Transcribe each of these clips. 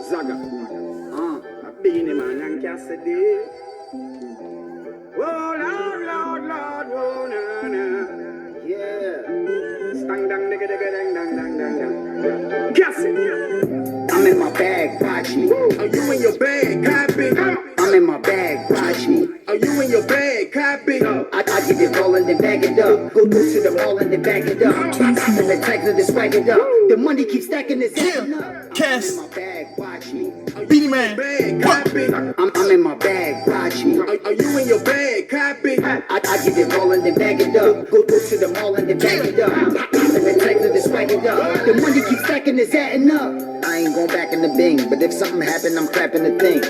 Zaga. Beanie Man and Cassidy. Oh, Lord, oh, na, na. Yeah. Stang, dang, digga, digga, dang, dang, dang, dang, dang. Cassidy. I'm in my bag, watch me. Are you in your bag, copy? I'm in my bag, watch me. Are you in your bag, copy? I get it rolling, then bag it up. Go to the mall and then bag it up. And the tags and then swag it up. The money keeps stacking, it's up. Cass. I'm in my bag, watch me. Beanie Man. I'm in my bag, watch me. Are you in your bag, copy? I get it rolling, then bag it up. Go to the mall and then bag it up. And the tags and then swag it up. The money keeps stacking, it's adding up. I ain't going back in the bing, but if something happen, I'm clapping the thing.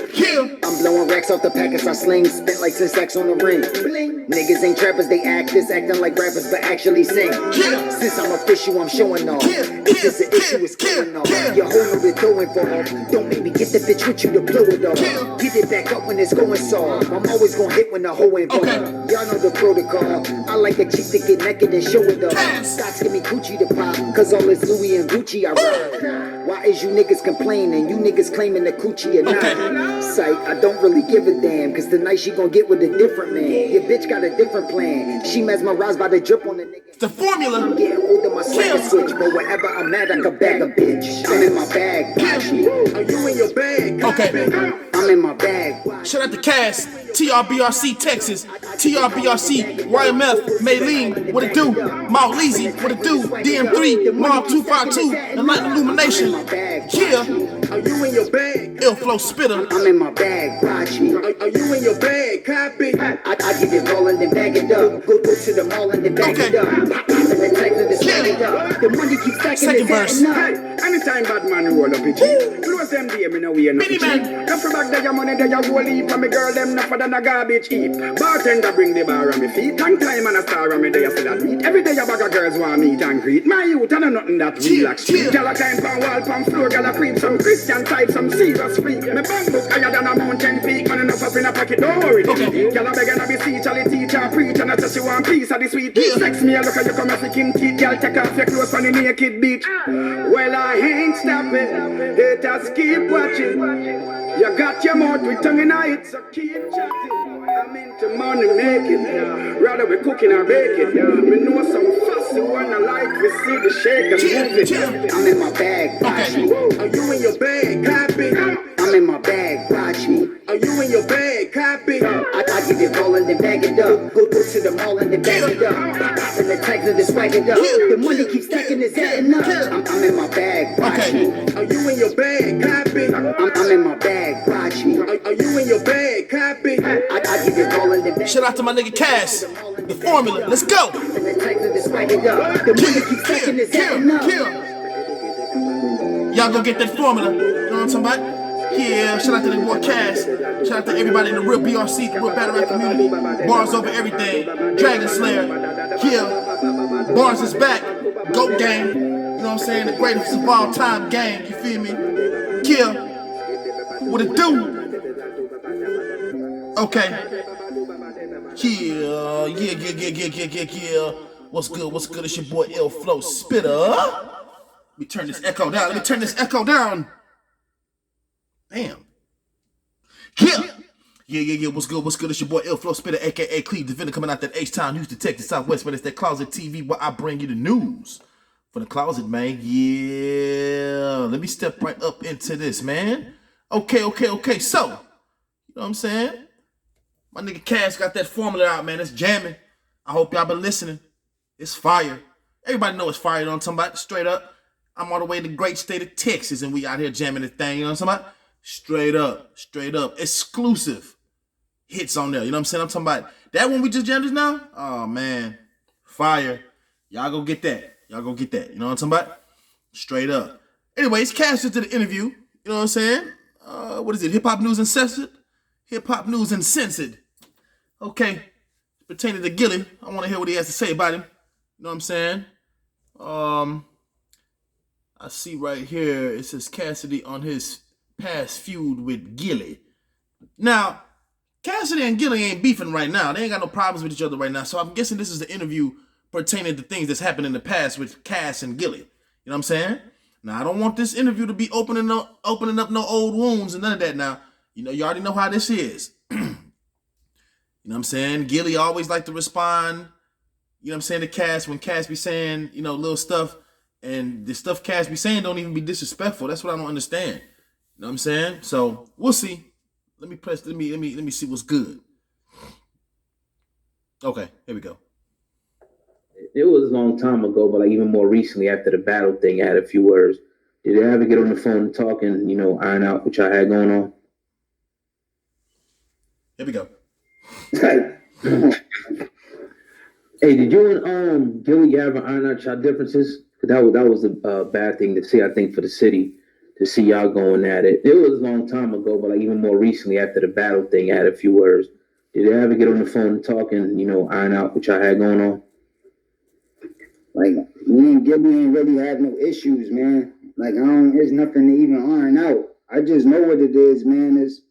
I'm blowing racks off the packets I sling, spent like 10 stacks on the ring. Niggas ain't trappers, they actors, acting like rappers, but actually sing. Since I'm official, I'm showing off. If it's an issue, it's killing off. Your whole new bit going for off. Don't make me get the bitch with you to blow it off. Get it back up when it's going soft. I'm always gonna hit when the hoe involved. Y'all know the protocol. I like a chick to get naked and show it off. Stocks give me Gucci to pop, cause all this Louis and Gucci I rock. Why is you niggas complaining? You niggas claiming the coochie or not? Sight, I don't really give a damn, cause tonight she gon' get with a different man. Your bitch got a different plan. She mesmerized by the drip on the nigga. The formula. I'm getting older, my swagger switch, but wherever I'm at, I can bag a bitch. I'm in my bag, watch me. Are you in your bag? Okay. I'm in my bag. Shout out to Cass, TRBRC Texas, TRBRC, YMF, Maylene, what it do? Mount Leezy, what it do? DM3, Mark 252, Enlightened Illumination. Yeah. Are you in your bag? Ill Flow Spitter. I'm in my bag, watch me. Are you in your bag, copy? I get it rolling, then bag it up. Go to the mall and then bag it up. And the tags and the swag it up. The money keeps stacking, Second verse. Anytime bad man roll up it. Close them DM in a way, no Beanie Man. Couple back there, your money there, your whole heap. And me girl, them nothing than a garbage heap. Bartender bring the bar on me feet. Long time and a star on me there, so that meet. Every day a bag of girls want meet and greet. My youth, I know nothing that we like street. Girl a climb from wall, from floor, girl a creep. Some Christian type, some serious freak. Me bang book higher than a mountain peak. Man enough up in a pocket, don't worry. Girl a beg and a beseech, all the teacher preach. And I just you want piece of the sweet. Sex me, I look at you come as a king teeth. Girl take off your clothes on the naked beach. Well I ain't stopping. Haters keep watching. You got your mouth with tongue in it, so keep chatting. I'm into money making, rather we cooking or baking. Me know some fussy wanna like we see the shake and move it. I'm in my bag, watch me. Are you in your bag, copy? I'm in my bag, watch me. Are you in your bag, copy? I get it rolling, then bag it up. Go to the mall and then bag it up. And the tags and the swag it up. The money keeps stacking, it's adding up. I'm in my bag, watch me. Are you in your bag, copy? I'm in my bag, watch me. Are you in your bag, copy? I get it rolling, then bag it up. Shout out to my nigga Cass, the formula. Let's go. And the tags and the swag it up. The money keeps stacking, it's adding up. Y'all go get that formula. You know what I'm talking about? Yeah, shout out to the boy Cass. Shout out to everybody in the real BRC, the real battle rap community. Bars over everything. Dragon Slayer. Yeah. Bars is back. GOAT gang. You know what I'm saying? The greatest of all time gang. You feel me? Yeah. What it do? Okay. Yeah. What's good? It's your boy Ill Flow Spitter. Let me turn this echo down. Damn. Yeah. What's good? It's your boy Ill Flow Spitter, aka Cleve Defender, coming out that H-Town, Houston, Texas, Southwest, but it's that Closet TV where I bring you the news for the closet, man. Yeah. Let me step right up into this, man. Okay. So, you know what I'm saying? My nigga Cass got that formula out, man. It's jamming. I hope y'all been listening. It's fire. Everybody know it's fire, you know what I'm talking about? Straight up. I'm all the way in the great state of Texas, and we out here jamming the thing, you know what I'm talking about? Straight up. Exclusive hits on there, you know what I'm saying? I'm talking about that one we just jammed just now? Oh, man. Fire. Y'all go get that. You know what I'm talking about? Straight up. Anyways, Cass just did an interview, you know what I'm saying? What is it? Hip Hop News Uncensored? Okay. Pertaining to Gillie, I want to hear what he has to say about him. You know what I'm saying? I see right here, it says Cassidy on his past feud with Gillie. Now, Cassidy and Gillie ain't beefing right now. They ain't got no problems with each other right now. So I'm guessing this is the interview pertaining to things that's happened in the past with Cass and Gillie. You know what I'm saying? Now, I don't want this interview to be opening up no old wounds and none of that. Now, you already know how this is. You know what I'm saying? Gillie always like to respond, you know what I'm saying, to Cass when Cass be saying, little stuff, and the stuff Cass be saying don't even be disrespectful. That's what I don't understand. You know what I'm saying? So we'll see. Let me see what's good. Okay, here we go. It was a long time ago, but like even more recently after the battle thing, I had a few words. Did you ever get on the phone and talk and, iron out what y'all had going on? Here we go. Hey, did you and Gillie ever iron out y'all differences? Because that was a bad thing to see, I think, for the city, to see y'all going at it. It was a long time ago, but like even more recently after the battle thing, I had a few words. Did you ever get on the phone and talk and, iron out what y'all had going on? Like, me and Gillie ain't really had no issues, man. Like, there's nothing to even iron out. I just know what it is, man. It's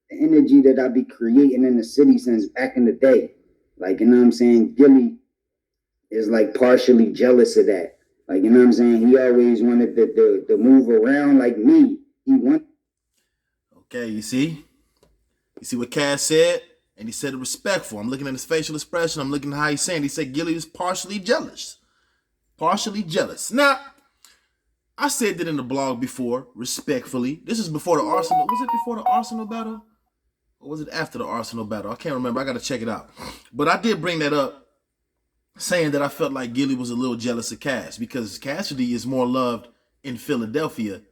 the energy that I be creating in the city since back in the day. Like, you know what I'm saying? Gillie is like partially jealous of that. Like, you know what I'm saying? He always wanted to move around like me. Okay, you see what Cass said? And he said it respectful. I'm looking at his facial expression. I'm looking at how he's saying. He said Gillie is partially jealous. Partially jealous. Now, I said that in the blog before, respectfully. This is before the Arsenal. Was it before the Arsenal battle? Or was it after the Arsenal battle? I can't remember. I got to check it out. But I did bring that up, saying that I felt like Gillie was a little jealous of Cass, because Cassidy is more loved in Philadelphia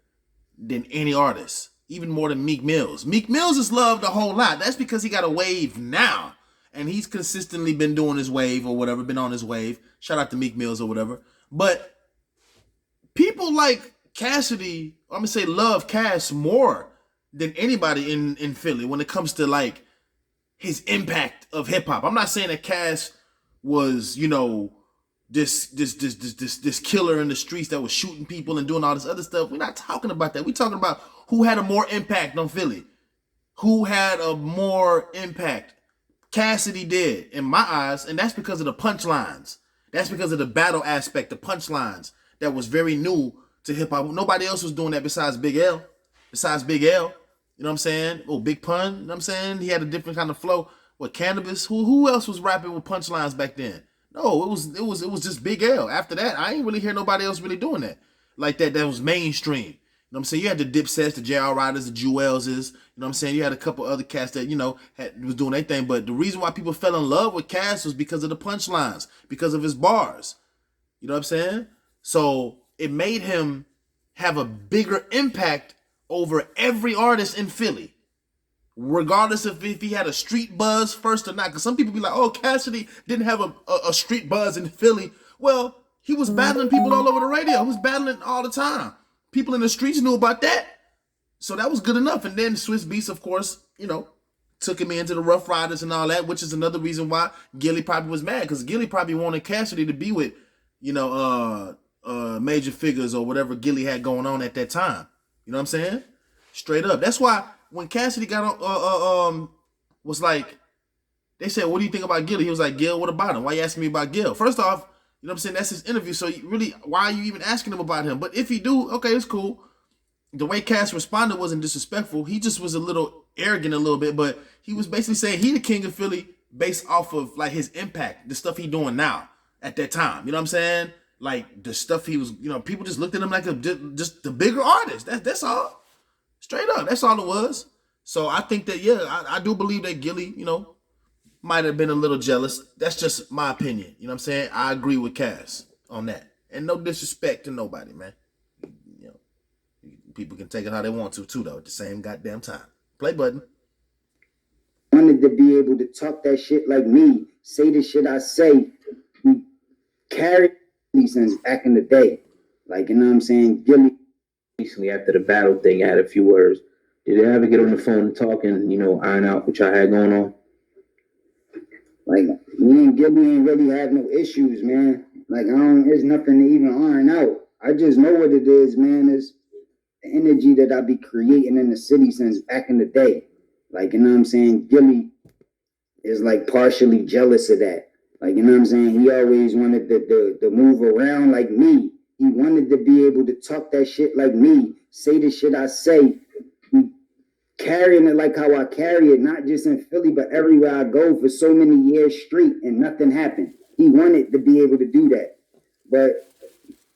than any artist, even more than Meek Mills. Meek Mills is loved a whole lot. That's because he got a wave now, and he's consistently been doing his wave or whatever, been on his wave. Shout out to Meek Mills or whatever. But people like Cassidy, I'm gonna say, love Cass more than anybody in Philly when it comes to like his impact of hip hop. I'm not saying that Cass was, this killer in the streets that was shooting people and doing all this other stuff. We're not talking about that. We're talking about who had a more impact on Philly. Who had a more impact? Cassidy did, in my eyes, and that's because of the punchlines. That's because of the battle aspect, the punchlines that was very new to hip hop. Nobody else was doing that besides Big L. You know what I'm saying? Oh, Big Pun, you know what I'm saying? He had a different kind of flow. What, Cannabis? Who else was rapping with punchlines back then? No, it was just Big L. After that, I ain't really hear nobody else really doing that. Like that was mainstream. You know what I'm saying? You had the Dipsets, the J.R. Riders, the Jewelses. You know what I'm saying? You had a couple other cats that, was doing their thing. But the reason why people fell in love with Cass was because of the punchlines, because of his bars. You know what I'm saying? So it made him have a bigger impact over every artist in Philly, regardless of if he had a street buzz first or not. Because some people be like, oh, Cassidy didn't have a street buzz in Philly. Well, he was battling people all over the radio. He was battling all the time. People in the streets knew about that. So that was good enough. And then Swiss Beats, of course, took him into the Rough Riders and all that, which is another reason why Gillie probably was mad. Because Gillie probably wanted Cassidy to be with, major figures or whatever Gillie had going on at that time. You know what I'm saying? Straight up. That's why when Cassidy got on, was like, they said, what do you think about Gillie? He was like, Gil, what about him? Why you asking me about Gil? First off, you know what I'm saying? That's his interview. So why are you even asking him about him? But if he do, okay, it's cool. The way Cass responded wasn't disrespectful. He just was a little arrogant a little bit, but he was basically saying he the king of Philly based off of like his impact, the stuff he doing now at that time. You know what I'm saying? Like the stuff he was, people just looked at him like just the bigger artist. That's all. Straight up. That's all it was. So I think that, I do believe that Gillie, might have been a little jealous. That's just my opinion. You know what I'm saying? I agree with Cass on that. And no disrespect to nobody, man. People can take it how they want to, too, though, at the same goddamn time. Play button. Wanted to be able to talk that shit like me, say the shit I say. We carried since back in the day. Like, you know what I'm saying? Gillie. Recently after the battle thing, I had a few words. Did you ever get on the phone and talk and, iron out what y'all had going on? Like, me and Gillie ain't really had no issues, man. Like, there's nothing to even iron out. I just know what it is, man. It's the energy that I be creating in the city since back in the day. Like, you know what I'm saying? Gillie is like partially jealous of that. Like, you know what I'm saying? He always wanted to move around like me. He wanted to be able to talk that shit like me, say the shit I say, carrying it like how I carry it, not just in Philly, but everywhere I go for so many years straight, and nothing happened. He wanted to be able to do that. But,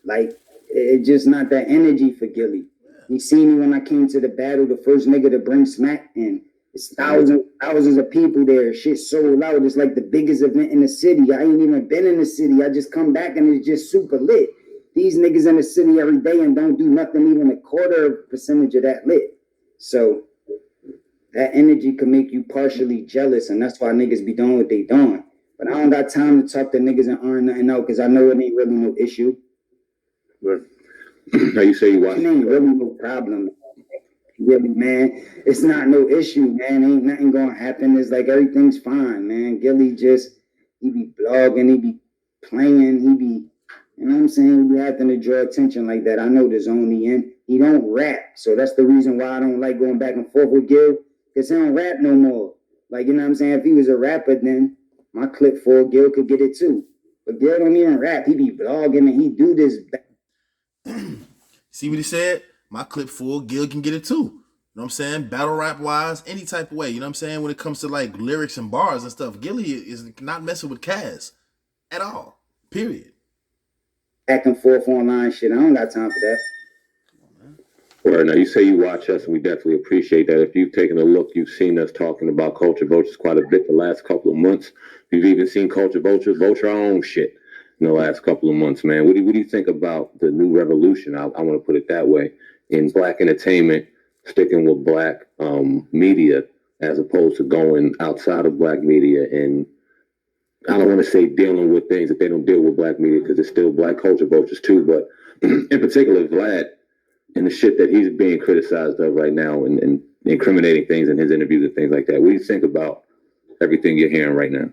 like, it's just not that energy for Gillie. He seen me when I came to the battle, the first nigga to bring smack in. It's thousands of people there. Shit so loud. It's like the biggest event in the city. I ain't even been in the city. I just come back and it's just super lit. These niggas in the city every day and don't do nothing, even a quarter percentage of that lit. So that energy can make you partially jealous, and that's why niggas be doing what they doing. But I don't got time to talk to niggas and iron nothing out because I know it ain't really no issue. But now you say you watch. It ain't really no problem. Really, man, it's not no issue, man. Ain't nothing gonna happen. It's like everything's fine, man. Gillie he be blogging, he be playing, he be, you know what I'm saying? He be having to draw attention like that. I know the zone he in. He don't rap, so that's the reason why I don't like going back and forth with Gil, because he don't rap no more. Like, you know what I'm saying? If he was a rapper, then my clip for Gil could get it too. But Gil don't even rap. He be blogging and he do this. See what he said? My clip full, Gil can get it too. You know what I'm saying? Battle rap wise, any type of way. You know what I'm saying? When it comes to like lyrics and bars and stuff, Gillie is not messing with Cass at all. Period. Back and forth online shit. I don't got time for that. Well, now you say you watch us, and we definitely appreciate that. If you've taken a look, you've seen us talking about Culture Vultures quite a bit the last couple of months. You've even seen Culture Vultures vulture our own shit in the last couple of months, man. What do you think about the new revolution? I want to put it that way. In black entertainment, sticking with black media as opposed to going outside of black media, and I don't want to say dealing with things that they don't deal with black media because it's still black culture vultures too, but in particular Vlad and the shit that he's being criticized of right now and incriminating things in his interviews and things like that. What do you think about everything you're hearing right now?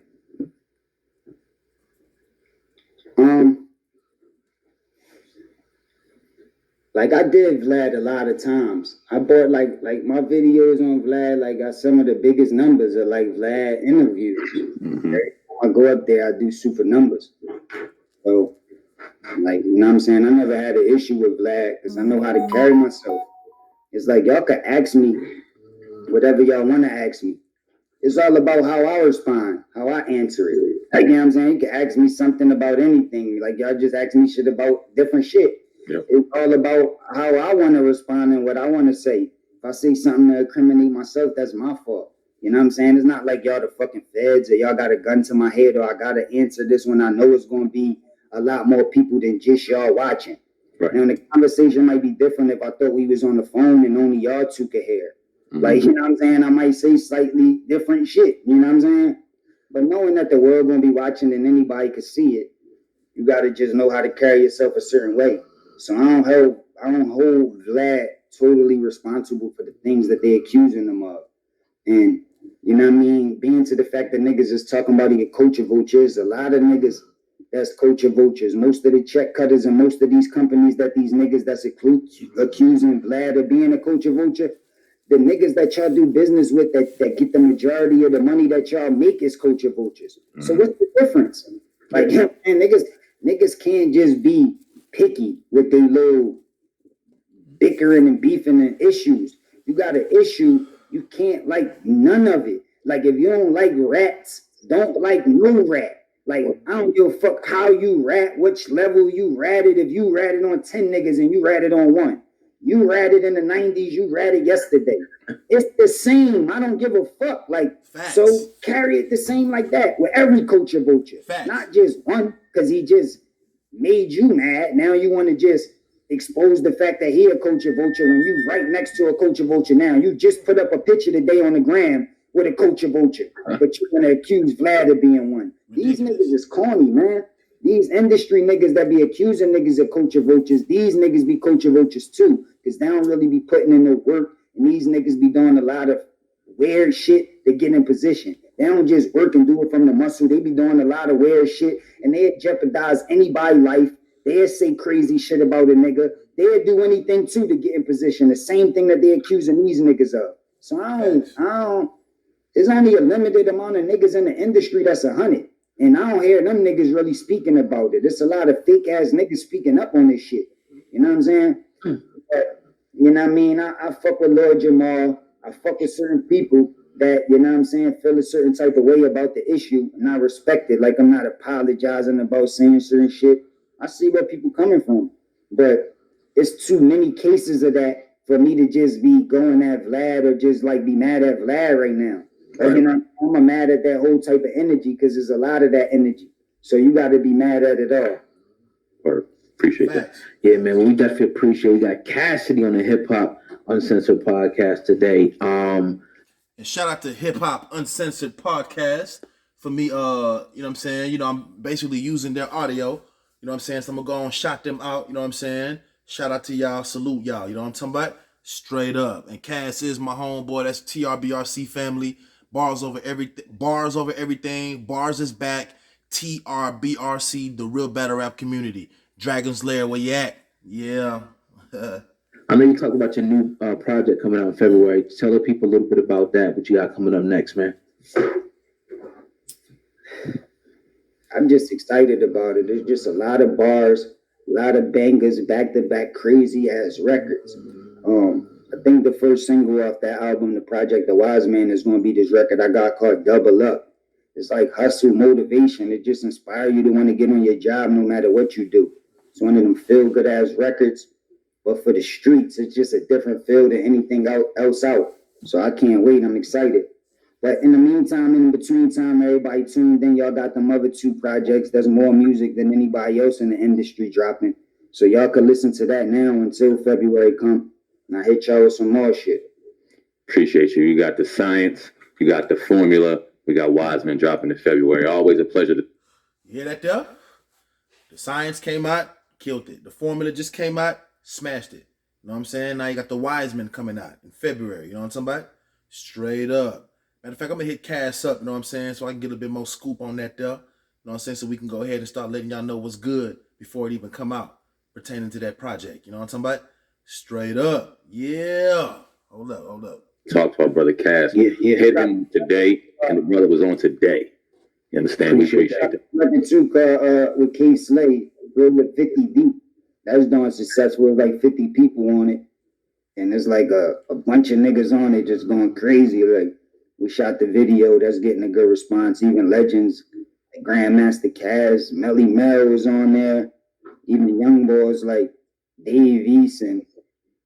Like I did Vlad a lot of times. I bought like my videos on Vlad, like got some of the biggest numbers of like Vlad interviews. Mm-hmm. I go up there, I do super numbers. So like, you know what I'm saying? I never had an issue with Vlad because I know how to carry myself. It's like y'all could ask me whatever y'all want to ask me. It's all about how I respond, how I answer it. Like, you know what I'm saying? You can ask me something about anything. Like y'all just ask me shit about different shit. Yep. It's all about how I want to respond and what I want to say. If I say something to incriminate myself, that's my fault. You know what I'm saying? It's not like y'all the fucking feds or y'all got a gun to my head or I got to answer this when I know it's going to be a lot more people than just y'all watching. Right. And the conversation might be different if I thought we was on the phone and only y'all two could hear. Mm-hmm. Like, you know what I'm saying? I might say slightly different shit. You know what I'm saying? But knowing that the world going to be watching and anybody could see it, you got to just know how to carry yourself a certain way. So I don't hold Vlad totally responsible for the things that they accusing him of. And, you know what I mean? Being to the fact that niggas is talking about he a culture vultures, a lot of niggas that's culture vultures. Most of the check cutters and most of these companies that these niggas that's accusing Vlad of being a culture vulture, the niggas that y'all do business with that get the majority of the money that y'all make is culture vultures. Mm-hmm. So what's the difference? Like, man, niggas can't just be picky with their little bickering and beefing and issues. You got an issue, you can't like none of it. Like if you don't like rats, don't like no rat. Like I don't give a fuck how you rat, which level you ratted. If you ratted on 10 niggas and you ratted on one, you ratted in the 90s, you ratted yesterday. It's the same. I don't give a fuck. Like, facts. So carry it the same like that with every culture vulture. Facts. Not just one, because he just made you mad. Now you want to just expose the fact that he a culture vulture when you right next to a culture vulture now. You just put up a picture today on the gram with a culture vulture, but you're going to accuse Vlad of being one. These niggas is corny, man. These industry niggas that be accusing niggas of culture vultures, these niggas be culture vultures too, because they don't really be putting in the work, and these niggas be doing a lot of weird shit to get in position. They don't just work and do it from the muscle. They be doing a lot of weird shit, and they jeopardize anybody's life. They'll say crazy shit about a nigga. They'll do anything too to get in position. The same thing that they're accusing these niggas of. So I don't. There's only a limited amount of niggas in the industry that's 100. And I don't hear them niggas really speaking about it. There's a lot of fake ass niggas speaking up on this shit. You know what I'm saying? But, you know what I mean? I fuck with Lord Jamal. I fuck with certain people that, you know what I'm saying, feel a certain type of way about the issue, and I respect it. Like, I'm not apologizing about saying certain shit. I see where people coming from. But it's too many cases of that for me to just be going at Vlad or just like be mad at Vlad right now. Like, you know, I'm mad at that whole type of energy because there's a lot of that energy. So you got to be mad at it all. Or appreciate that. Yeah, man. We definitely appreciate. We got Cassidy on the Hip Hop Uncensored podcast today. And shout out to Hip Hop Uncensored podcast for me. You know what I'm saying? You know, I'm basically using their audio. You know what I'm saying? So I'm gonna go and shout them out. You know what I'm saying? Shout out to y'all. Salute y'all. You know what I'm talking about? Straight up. And Cass is my homeboy. That's TRBRC family. Bars over everything. Bars over everything. Bars is back. TRBRC, the real battle rap community. Dragon's Lair, where you at? Yeah. I know you talked about your new project coming out in February. Tell the people a little bit about that. What you got coming up next, man? I'm just excited about it. There's just a lot of bars, a lot of bangers, back-to-back crazy ass records. I think the first single off that album, the project, the Wiseman, is going to be this record I got called Double Up. It's like hustle, motivation. It just inspires you to want to get on your job no matter what you do. It's one of them feel-good ass records. But for the streets, it's just a different feel than anything else out. So I can't wait. I'm excited. But in the meantime, in between time, everybody tuned in. Y'all got them other two projects. There's more music than anybody else in the industry dropping. So y'all can listen to that now until February come. And I hit y'all with some more shit. Appreciate you. You got the science. You got the formula. We got Wiseman dropping in February. Always a pleasure to. You hear that there? The science came out, killed it. The formula just came out, smashed it. You know what I'm saying? Now you got the Wiseman coming out in February. You know what I'm talking about? Straight up. Matter of fact, I'm going to hit Cass up, you know what I'm saying, so I can get a bit more scoop on that there. You know what I'm saying? So we can go ahead and start letting y'all know what's good before it even come out pertaining to that project. You know what I'm talking about? Straight up. Yeah. Hold up. Talk to our brother Cass. Yeah. Hit him today, and the brother was on today. You understand? We appreciate that. Record two with K Slade, real with 50 deep. That was doing successful. With like 50 people on it. And there's like a bunch of niggas on it just going crazy. Like, we shot the video. That's getting a good response. Even legends, like Grandmaster Cass, Melly Mel was on there. Even the young boys like Dave East and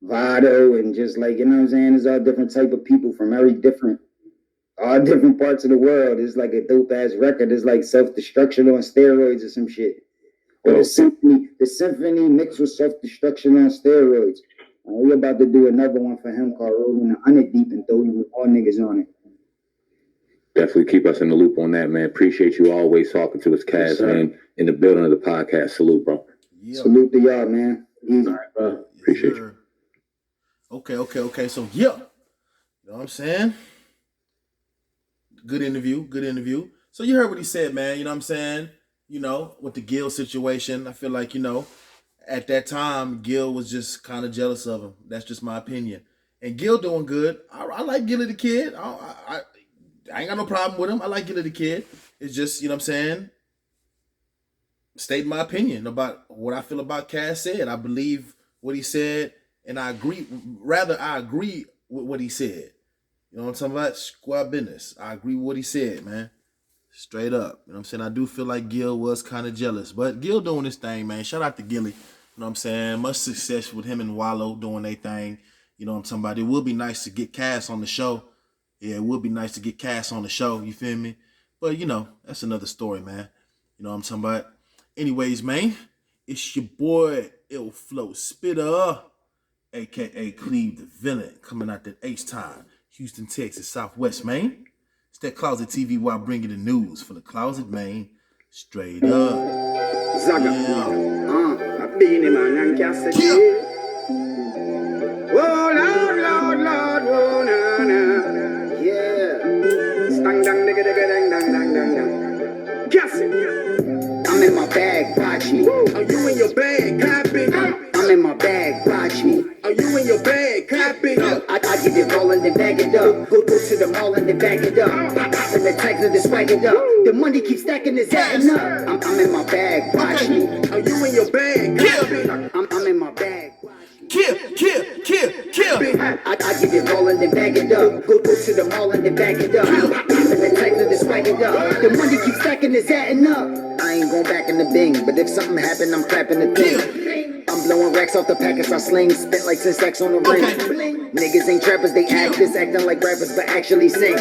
Vado, and just like, you know what I'm saying? There's all different type of people from all different parts of the world. It's like a dope ass record. It's like self-destruction on steroids or some shit. Or the symphony mixed with self-destruction on steroids. We're about to do another one for him called Rolling the 100 Deep and throw even more niggas on it. Definitely keep us in the loop on that, man. Appreciate you always talking to us, Cass, man. In the building of the podcast. Salute, bro. Yeah. Salute to y'all, man. Easy. All right, bro. Appreciate you. Okay. So, yeah. You know what I'm saying? Good interview. So you heard what he said, man. You know what I'm saying? You know, with the Gil situation, I feel like, you know, at that time, Gil was just kind of jealous of him. That's just my opinion. And Gil doing good. I like Gillie the Kid. I ain't got no problem with him. I like Gillie the Kid. It's just, you know what I'm saying, stating my opinion about what I feel about Cass said. I believe what he said, and I agree. Rather, I agree with what he said. You know what I'm talking about? Square business. I agree with what he said, man. Straight up. You know what I'm saying? I do feel like Gil was kind of jealous. But Gil doing his thing, man. Shout out to Gillie. You know what I'm saying? Much success with him and Wallow doing their thing. You know what I'm talking about? It would be nice to get Cass on the show. Yeah, it would be nice to get Cass on the show. You feel me? But, you know, that's another story, man. You know what I'm talking about? Anyways, man, it's your boy, Ill Flow Spitter, a.k.a. Cleve the Villain, coming out that H-Time, Houston, Texas, Southwest, man. It's that Closet TV where I bring you the news for the closet, man. Straight up. Zaga. Yeah. A beanie man and Cassidy. Yeah. Oh, Lord, oh, na, na. Yeah. Stang, dang, digga, digga, dang, dang, dang, dang, dang. Cassidy. I'm in my bag, watch me. Are you in your bag, clapping? I'm in my bag, watch me. Are you in your bag, clapping? I get it rolling, then bag it up. Go to the mall and then back it up. Pop in the tags and then swag it up. The money keeps stacking, it's adding up. I'm in my bag, watch me. Are you in your bag? I'm in my bag. Kill. I get it all and then bag it up. Go to the mall and then back it up. Pop in the tags and then swag it up. The money keeps stacking, it's adding up. I ain't going back in the bing, but if something happen, I'm clapping the thing. I'm blowing racks off the packets I sling, spit like 10 stacks on the ring. Niggas ain't trappers, they actors, acting like rappers, but actually sing.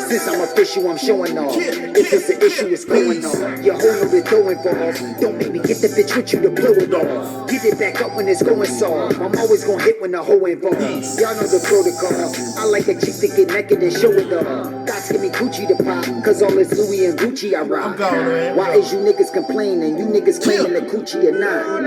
Since I'm official, I'm showing off. If it's an issue, it's going on. Your whole know they're throwing balls. Don't make me get the bitch with you to blow it off. Get it back up when it's going soft. I'm always gonna hit when the hoe involved. Y'all know the protocol. I like a chick to get naked and show it off. Dots give me Gucci to pop, cause all this Louis and Gucci I rock. I'm gone, man. Why is you niggas complaining? You niggas claiming the Gucci or not?